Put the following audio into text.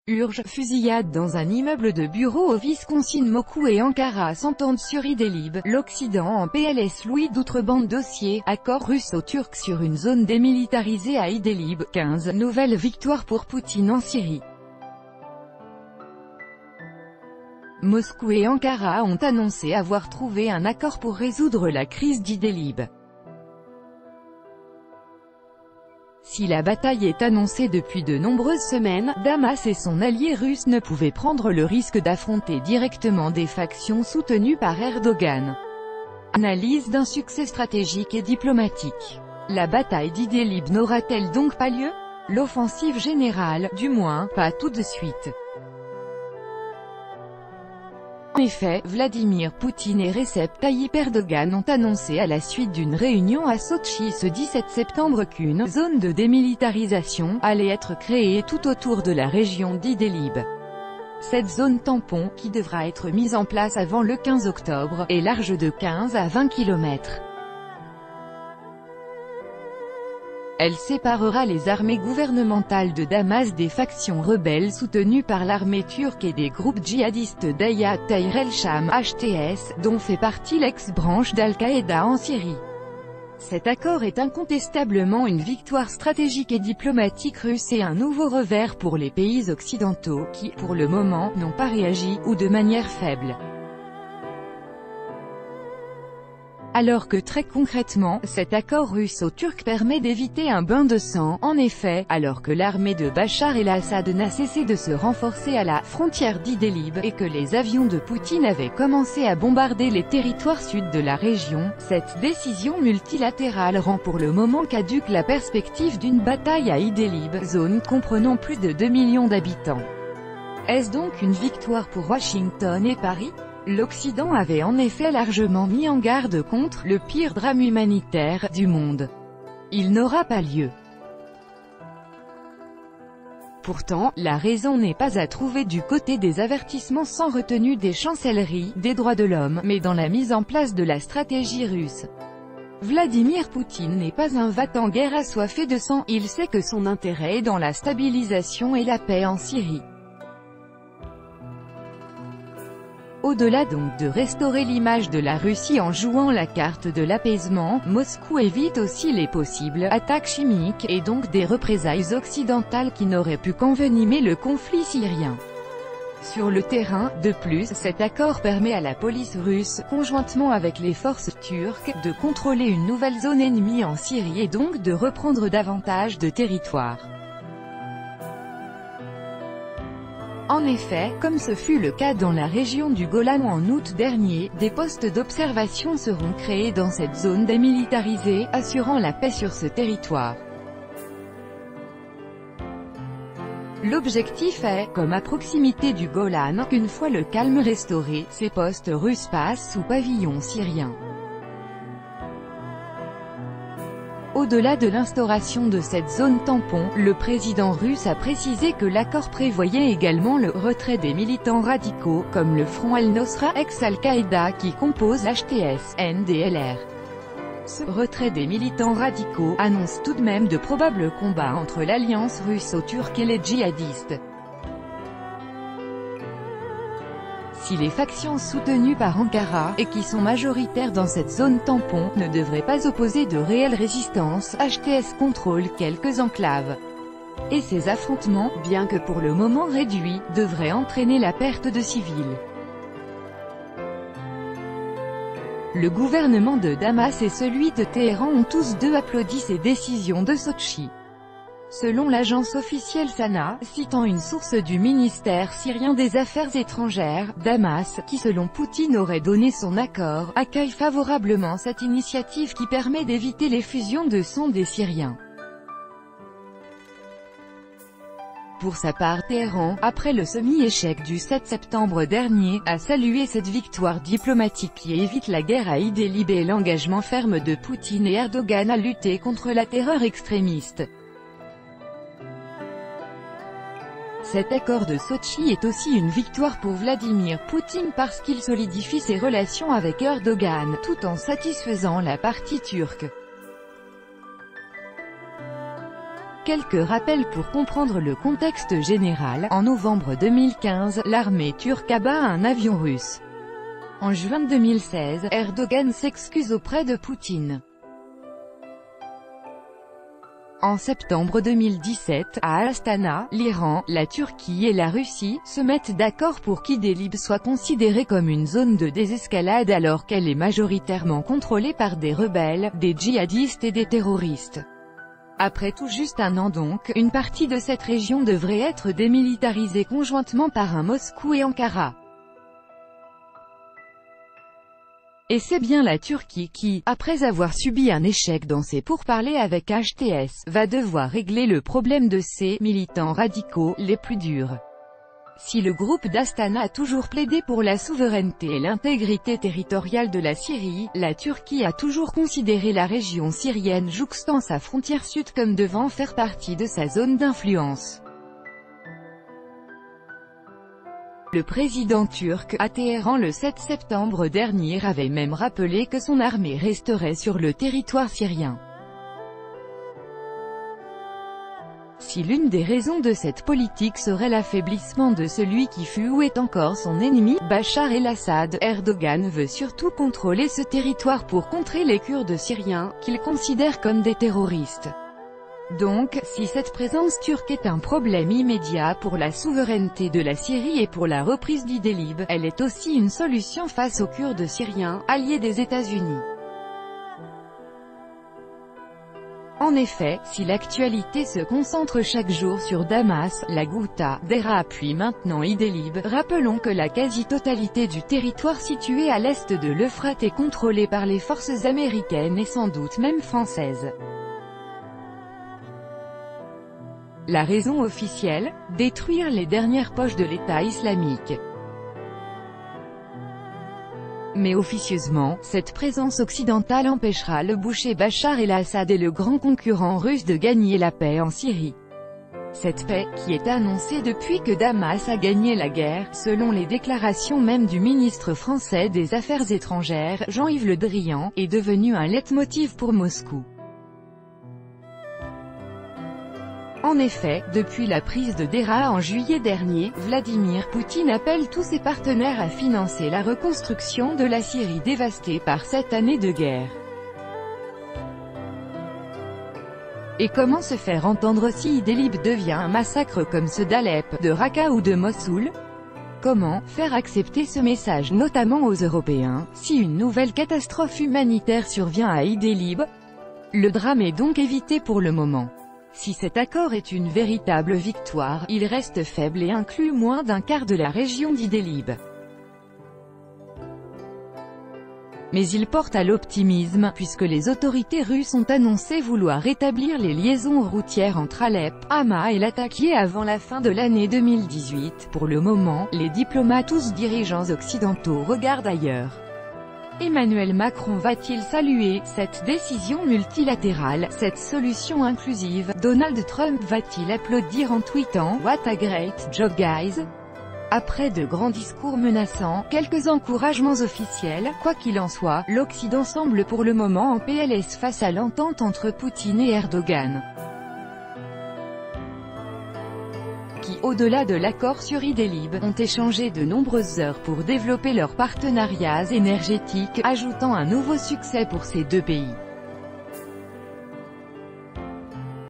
Urge, fusillade dans un immeuble de bureaux au Wisconsin. Moscou et Ankara s'entendent sur Idlib, l'Occident en PLS. Louis d'outre-bande dossier, accord russo-turc sur une zone démilitarisée à Idlib. 15. Nouvelle victoire pour Poutine en Syrie. Moscou et Ankara ont annoncé avoir trouvé un accord pour résoudre la crise d'Idlib. Si la bataille est annoncée depuis de nombreuses semaines, Damas et son allié russe ne pouvaient prendre le risque d'affronter directement des factions soutenues par Erdogan. Analyse d'un succès stratégique et diplomatique. La bataille d'Idlib n'aura-t-elle donc pas lieu? L'offensive générale, du moins, pas tout de suite. En effet, Vladimir Poutine et Recep Tayyip Erdogan ont annoncé à la suite d'une réunion à Sotchi ce 17 septembre qu'une « zone de démilitarisation » allait être créée tout autour de la région d'Idlib. Cette zone tampon, qui devra être mise en place avant le 15 octobre, est large de 15 à 20 km. Elle séparera les armées gouvernementales de Damas des factions rebelles soutenues par l'armée turque et des groupes djihadistes d'Hayat Tahrir el-Sham (HTS), dont fait partie l'ex-branche d'Al-Qaïda en Syrie. Cet accord est incontestablement une victoire stratégique et diplomatique russe et un nouveau revers pour les pays occidentaux qui, pour le moment, n'ont pas réagi, ou de manière faible. Alors que très concrètement, cet accord russo-turc permet d'éviter un bain de sang. En effet, alors que l'armée de Bachar el-Assad n'a cessé de se renforcer à la frontière d'Idlib, et que les avions de Poutine avaient commencé à bombarder les territoires sud de la région, cette décision multilatérale rend pour le moment caduque la perspective d'une bataille à Idlib, zone comprenant plus de 2 millions d'habitants. Est-ce donc une victoire pour Washington et Paris? L'Occident avait en effet largement mis en garde contre « le pire drame humanitaire » du monde. Il n'aura pas lieu. Pourtant, la raison n'est pas à trouver du côté des avertissements sans retenue des chancelleries des droits de l'homme, mais dans la mise en place de la stratégie russe. Vladimir Poutine n'est pas un va-t-en-guerre assoiffé de sang, il sait que son intérêt est dans la stabilisation et la paix en Syrie. Au-delà donc de restaurer l'image de la Russie en jouant la carte de l'apaisement, Moscou évite aussi les possibles attaques chimiques, et donc des représailles occidentales qui n'auraient pu qu'envenimer le conflit syrien. Sur le terrain, de plus, cet accord permet à la police russe, conjointement avec les forces turques, de contrôler une nouvelle zone ennemie en Syrie et donc de reprendre davantage de territoire. En effet, comme ce fut le cas dans la région du Golan en août dernier, des postes d'observation seront créés dans cette zone démilitarisée, assurant la paix sur ce territoire. L'objectif est, comme à proximité du Golan, qu'une fois le calme restauré, ces postes russes passent sous pavillon syrien. Au-delà de l'instauration de cette zone tampon, le président russe a précisé que l'accord prévoyait également le retrait des militants radicaux, comme le Front al-Nosra ex-Al-Qaïda qui compose l'HTS-NDLR. Ce retrait des militants radicaux annonce tout de même de probables combats entre l'alliance russo-turque et les djihadistes. Si les factions soutenues par Ankara, et qui sont majoritaires dans cette zone tampon, ne devraient pas opposer de réelle résistance, HTS contrôle quelques enclaves. Et ces affrontements, bien que pour le moment réduits, devraient entraîner la perte de civils. Le gouvernement de Damas et celui de Téhéran ont tous deux applaudi ces décisions de Sotchi. Selon l'agence officielle Sana, citant une source du ministère syrien des Affaires étrangères, Damas, qui selon Poutine aurait donné son accord, accueille favorablement cette initiative qui permet d'éviter l'effusion de sang des Syriens. Pour sa part, Téhéran, après le semi-échec du 7 septembre dernier, a salué cette victoire diplomatique qui évite la guerre à Idlib et l'engagement ferme de Poutine et Erdogan à lutter contre la terreur extrémiste. Cet accord de Sotchi est aussi une victoire pour Vladimir Poutine parce qu'il solidifie ses relations avec Erdogan, tout en satisfaisant la partie turque. Quelques rappels pour comprendre le contexte général. En novembre 2015, l'armée turque abat un avion russe. En juin 2016, Erdogan s'excuse auprès de Poutine. En septembre 2017, à Astana, l'Iran, la Turquie et la Russie se mettent d'accord pour qu'Idlib soit considérée comme une zone de désescalade alors qu'elle est majoritairement contrôlée par des rebelles, des djihadistes et des terroristes. Après tout juste un an donc, une partie de cette région devrait être démilitarisée conjointement par Moscou et Ankara. Et c'est bien la Turquie qui, après avoir subi un échec dans ses pourparlers avec HTS, va devoir régler le problème de ses militants radicaux les plus durs. Si le groupe d'Astana a toujours plaidé pour la souveraineté et l'intégrité territoriale de la Syrie, la Turquie a toujours considéré la région syrienne jouxtant sa frontière sud comme devant faire partie de sa zone d'influence. Le président turc, à Téhéran le 7 septembre dernier, avait même rappelé que son armée resterait sur le territoire syrien. Si l'une des raisons de cette politique serait l'affaiblissement de celui qui fut ou est encore son ennemi, Bachar el-Assad, Erdogan veut surtout contrôler ce territoire pour contrer les Kurdes syriens, qu'il considère comme des terroristes. Donc, si cette présence turque est un problème immédiat pour la souveraineté de la Syrie et pour la reprise d'Idlib, elle est aussi une solution face aux Kurdes syriens, alliés des États-Unis. En effet, si l'actualité se concentre chaque jour sur Damas, la Ghouta, Deraa puis maintenant Idlib, rappelons que la quasi-totalité du territoire situé à l'est de l'Euphrate est contrôlée par les forces américaines et sans doute même françaises. La raison officielle? Détruire les dernières poches de l'État islamique. Mais officieusement, cette présence occidentale empêchera le boucher Bachar el-Assad et le grand concurrent russe de gagner la paix en Syrie. Cette paix, qui est annoncée depuis que Damas a gagné la guerre, selon les déclarations même du ministre français des Affaires étrangères, Jean-Yves Le Drian, est devenue un leitmotiv pour Moscou. En effet, depuis la prise de Deraa en juillet dernier, Vladimir Poutine appelle tous ses partenaires à financer la reconstruction de la Syrie dévastée par cette année de guerre. Et comment se faire entendre si Idlib devient un massacre comme ceux d'Alep, de Raqqa ou de Mossoul? Comment faire accepter ce message notamment aux Européens, si une nouvelle catastrophe humanitaire survient à Idlib? Le drame est donc évité pour le moment. Si cet accord est une véritable victoire, il reste faible et inclut moins d'un quart de la région d'Idlib. Mais il porte à l'optimisme, puisque les autorités russes ont annoncé vouloir rétablir les liaisons routières entre Alep, Hama et Latakia avant la fin de l'année 2018. Pour le moment, les diplomates ou dirigeants occidentaux regardent ailleurs. Emmanuel Macron va-t-il saluer cette décision multilatérale, cette solution inclusive? Donald Trump va-t-il applaudir en tweetant « What a great job guys ?» Après de grands discours menaçants, quelques encouragements officiels, quoi qu'il en soit, l'Occident semble pour le moment en PLS face à l'entente entre Poutine et Erdogan, qui, au-delà de l'accord sur Idlib, ont échangé de nombreuses heures pour développer leurs partenariats énergétiques, ajoutant un nouveau succès pour ces deux pays.